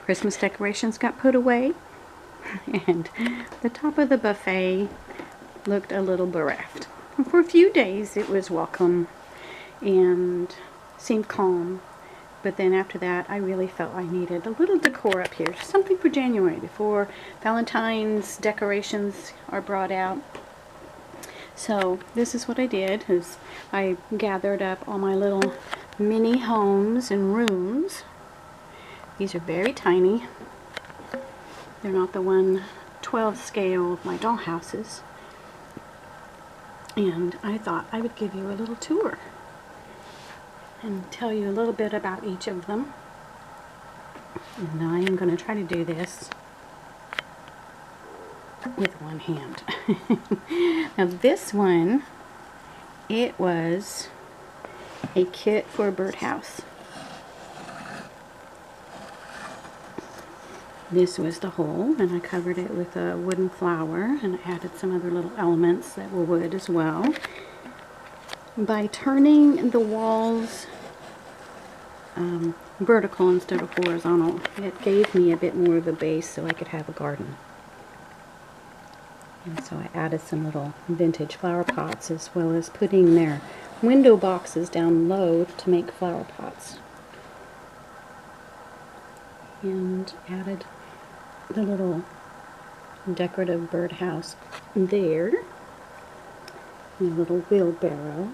Christmas decorations got put away, and the top of the buffet looked a little bereft. And for a few days it was welcome and seemed calm, but then after that I really felt I needed a little decor up here, something for January before Valentine's decorations are brought out. So this is what I did, is I gathered up all my little mini homes and rooms. These are very tiny. They're not the 1/12 scale of my dollhouses. And I thought I would give you a little tour and tell you a little bit about each of them. And I am going to try to do this with one hand. Now this one, it was a kit for a birdhouse. This was the hole, and I covered it with a wooden flower, and I added some other little elements that were wood as well. By turning the walls vertical instead of horizontal, it gave me a bit more of a base so I could have a garden. And so I added some little vintage flower pots, as well as putting their window boxes down low to make flower pots. And added the little decorative birdhouse there. And a little wheelbarrow.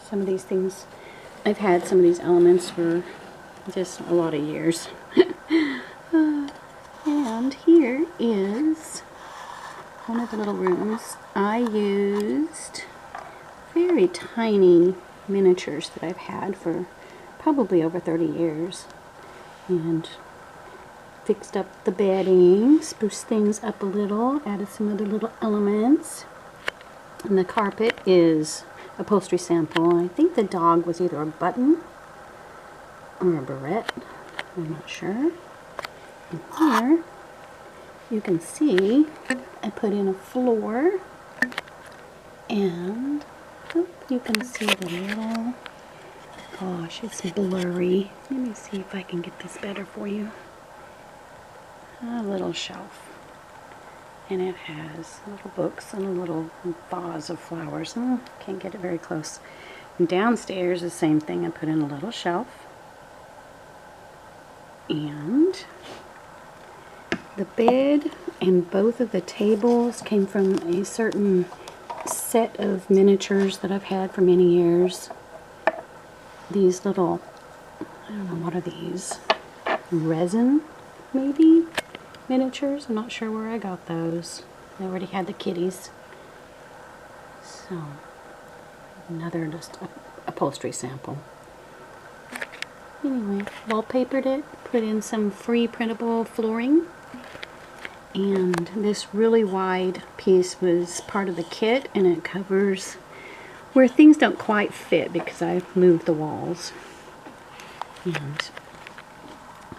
Some of these things, I've had some of these elements for just a lot of years. And here is one of the little rooms. I used very tiny miniatures that I've had for probably over 30 years. And fixed up the bedding, spruced things up a little, added some other little elements. And the carpet is upholstery sample. I think the dog was either a button or a barrette. I'm not sure. And here you can see I put in a floor, and you can see the little, gosh, it's blurry. Let me see if I can get this better for you. A little shelf, and it has little books and a little vase of flowers. Oh, can't get it very close. And downstairs, the same thing. I put in a little shelf, and the bed and both of the tables came from a certain set of miniatures that I've had for many years. These little, I don't know, what are these? Resin, maybe? Miniatures. I'm not sure where I got those. I already had the kitties. So, another just upholstery sample. Anyway, wallpapered it, put in some free printable flooring, and this really wide piece was part of the kit, and it covers where things don't quite fit because I've moved the walls. And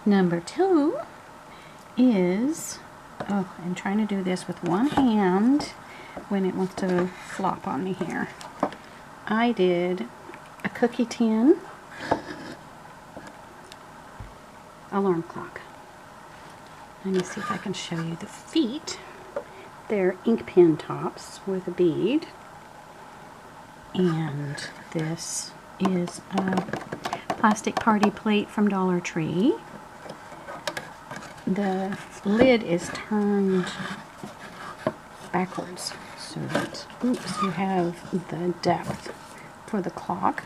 number 2 is, oh, I'm trying to do this with one hand when it wants to flop on me here. I did a cookie tin alarm clock. Let me see if I can show you the feet. They're ink pen tops with a bead. And this is a plastic party plate from Dollar Tree. The lid is turned backwards so that, oops, you have the depth for the clock.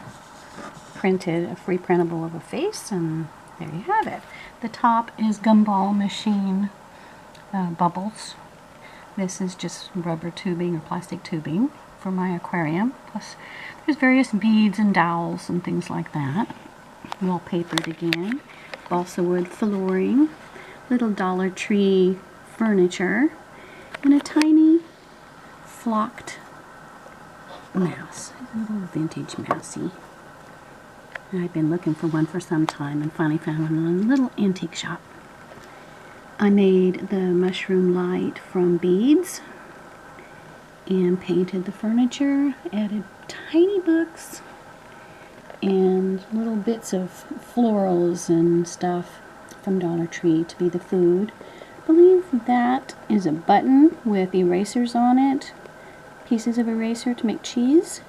Printed a free printable of a face, and there you have it. The top is gumball machine bubbles. This is just rubber tubing or plastic tubing for my aquarium. Plus there's various beads and dowels and things like that. Wallpapered again. Balsa wood flooring. Little Dollar Tree furniture. And a tiny flocked mouse. A little vintage mousey. I've been looking for one for some time and finally found one in a little antique shop. I made the mushroom light from beads and painted the furniture, added tiny books and little bits of florals and stuff from Dollar Tree to be the food. I believe that is a button with erasers on it, pieces of eraser to make cheese,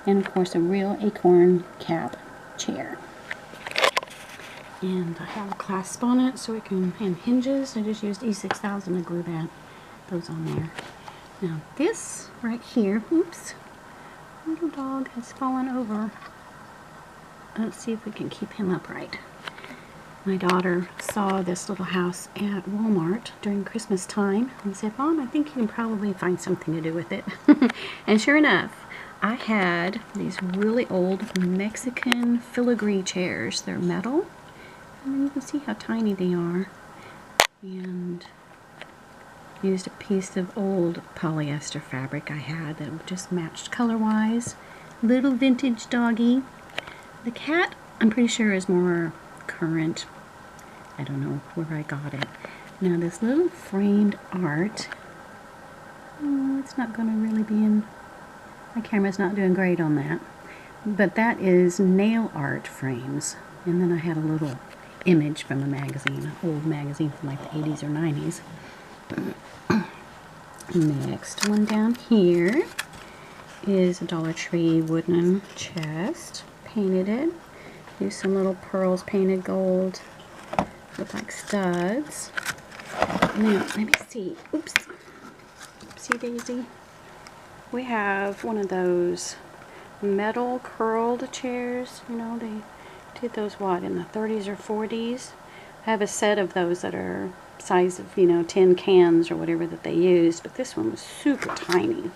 and of course a real acorn cap chair. And I have a clasp on it so it can, and hinges. I just used E6000 to glue those on there. Now this right here, oops, little dog has fallen over. Let's see if we can keep him upright. My daughter saw this little house at Walmart during Christmas time and said, Mom, I think you can probably find something to do with it. And sure enough, I had these really old Mexican filigree chairs. They're metal. And you can see how tiny they are. And used a piece of old polyester fabric I had that just matched color-wise. Little vintage doggy. The cat, I'm pretty sure, is more current. I don't know where I got it. Now this little framed art, oh, it's not going to really be in, my camera's not doing great on that. But that is nail art frames. And then I had a little image from a magazine, an old magazine from like the 80s or 90s. Next one down here is a Dollar Tree wooden chest. Painted it. Used some little pearls painted gold. Look like studs. Now, let me see. Oops. Oopsie daisy. We have one of those metal curled chairs. You know, they did those, what, in the 30s or 40s? I have a set of those that are size of, you know, tin cans or whatever that they used, but this one was super tiny.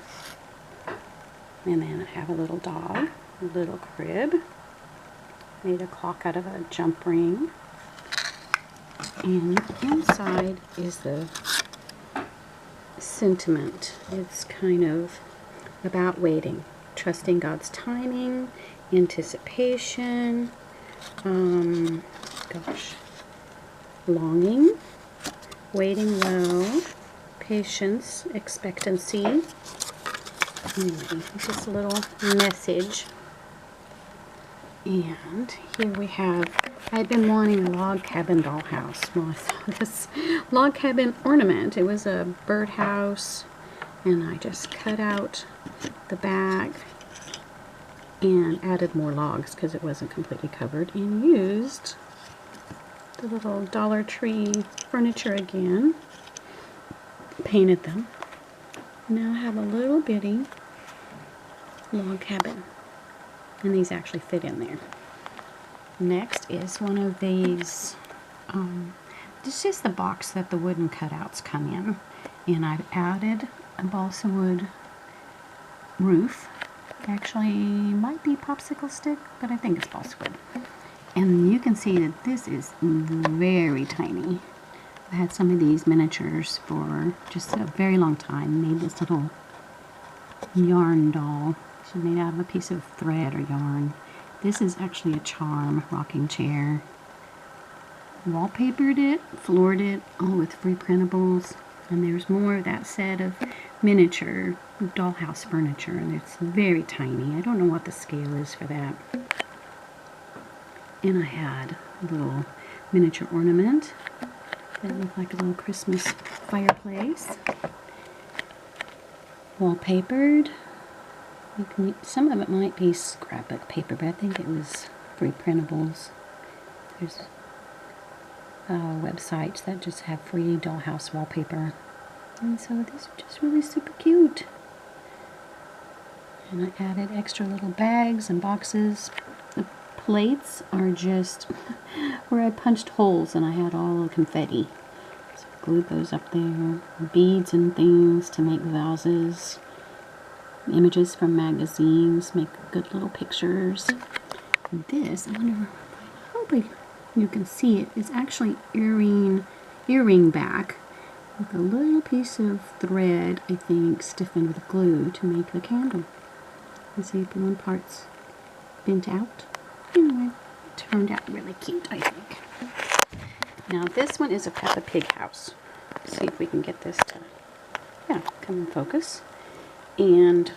And then I have a little dog, a little crib. Made a clock out of a jump ring. And inside is the sentiment. It's kind of about waiting, trusting God's timing, anticipation, longing, waiting well, patience, expectancy. Anyway, just a little message. And here we have, I've been wanting a log cabin dollhouse. Well, I saw this log cabin ornament. It was a birdhouse, and I just cut out the back and added more logs because it wasn't completely covered, and used the little Dollar Tree furniture again. Painted them. Now I have a little bitty log cabin. And these actually fit in there. Next is one of these, this is the box that the wooden cutouts come in. And I've added a balsa wood roof. Actually, might be popsicle stick, but I think it's balsa wood. And you can see that this is very tiny. I had some of these miniatures for just a very long time. Made this little yarn doll. She's made out of a piece of thread or yarn. This is actually a charm rocking chair. Wallpapered it, floored it, all with free printables. And there's more of that set of miniature dollhouse furniture. And it's very tiny. I don't know what the scale is for that. And I had a little miniature ornament that looked like a little Christmas fireplace. Wallpapered. Some of it might be scrapbook paper, but I think it was free printables. There's websites that just have free dollhouse wallpaper. And so these are just really super cute. And I added extra little bags and boxes. The plates are just where I punched holes and I had all the confetti. So I glued those up there. Beads and things to make vases. Images from magazines, make good little pictures. This, I hope you can see it, is actually earring back with a little piece of thread, I think, stiffened with glue to make the candle. You see the one part's bent out. Anyway, it turned out really cute, I think. Now this one is a Peppa Pig house. Let's see if we can get this to, yeah, come in focus. And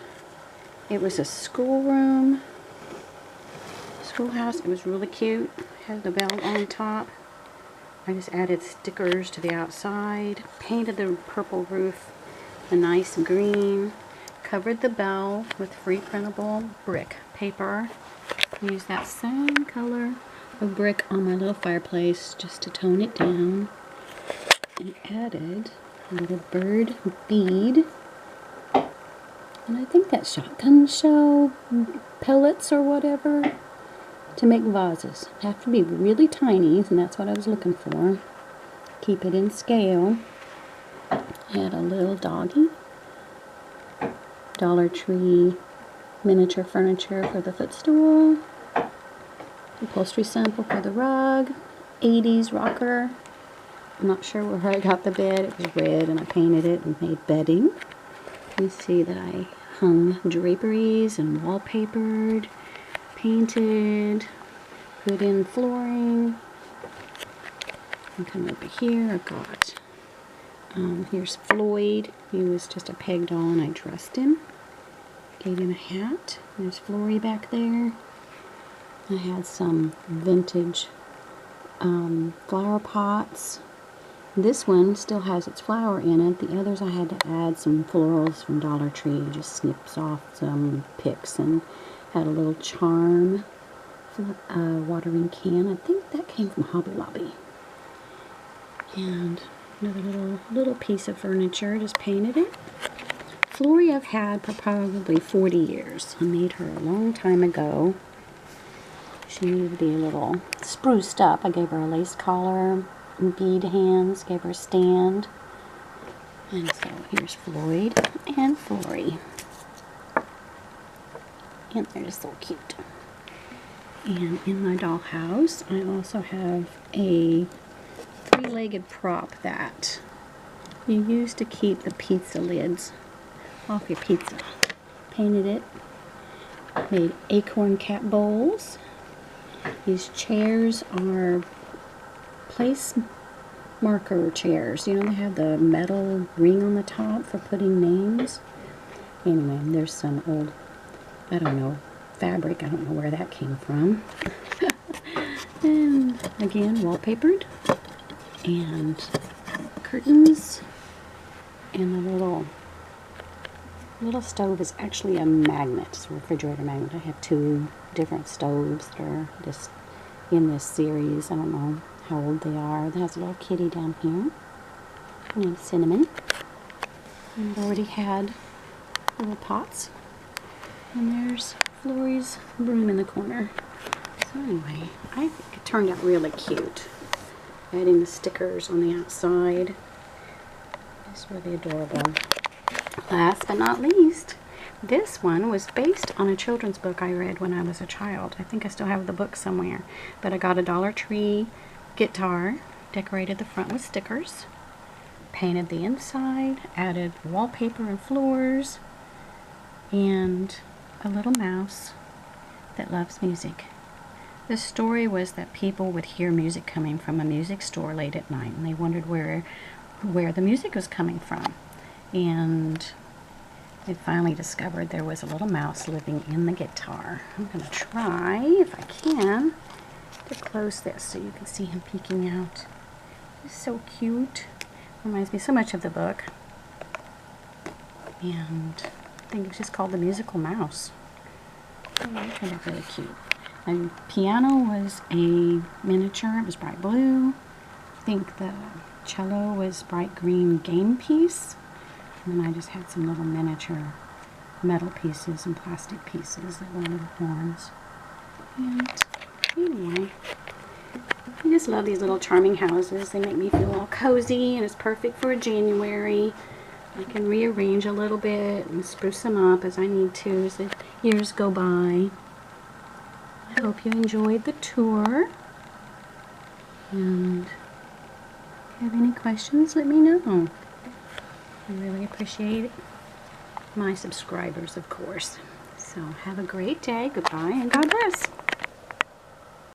it was a schoolhouse. It was really cute. Had the bell on top. I just added stickers to the outside, painted the purple roof a nice green, covered the bell with free printable brick paper. Used that same color of brick on my little fireplace just to tone it down. And added a little bird bead. And I think that's shotgun shell pellets or whatever to make vases. Have to be really tiny, and that's what I was looking for. Keep it in scale. Add a little doggy. Dollar Tree miniature furniture for the footstool. Upholstery sample for the rug. 80s rocker. I'm not sure where I got the bed. It was red and I painted it and made bedding. You see that I hung draperies and wallpapered, painted, put in flooring. And come over here, I've got, here's Floyd. He was just a peg doll and I dressed him. Gave him a hat. There's Flory back there. I had some vintage flower pots. This one still has its flower in it. The others I had to add some florals from Dollar Tree. Just snips off some picks and had a little charm watering can. I think that came from Hobby Lobby. And another little piece of furniture. Just painted it. Flory I've had for probably 40 years. I made her a long time ago. She needed to be a little spruced up. I gave her a lace collar, bead hands, gave her a stand. And so here's Floyd and Flory. And they're just so cute. And in my dollhouse, I also have a three-legged prop that you use to keep the pizza lids off your pizza. Painted it. Made acorn cat bowls. These chairs are place marker chairs. You know, they have the metal ring on the top for putting names. Anyway, there's some old, I don't know, fabric. I don't know where that came from. And again, wallpapered. And curtains. And the little stove is actually a magnet. It's a refrigerator magnet. I have 2 different stoves that are just in this series. I don't know how old they are. It has a little kitty down here named Cinnamon. And I've already had little pots. And there's Flory's broom in the corner. So anyway, I think it turned out really cute. Adding the stickers on the outside. It's really adorable. Last but not least, this one was based on a children's book I read when I was a child. I think I still have the book somewhere. But I got a Dollar Tree guitar, decorated the front with stickers, painted the inside, added wallpaper and floors, and a little mouse that loves music. The story was that people would hear music coming from a music store late at night, and they wondered where the music was coming from. And they finally discovered there was a little mouse living in the guitar. I'm going to try, if I can, to close this so you can see him peeking out. He's so cute. Reminds me so much of the book. And I think it's just called The Musical Mouse. Oh, that turned out really cute. My piano was a miniature. It was bright blue. I think the cello was bright green game piece. And then I just had some little miniature metal pieces and plastic pieces that were little horns. And anyway, I just love these little charming houses. They make me feel all cozy, and it's perfect for January. I can rearrange a little bit and spruce them up as I need to as the years go by. I hope you enjoyed the tour. And if you have any questions, let me know. I really appreciate my subscribers, of course. So have a great day. Goodbye and God bless.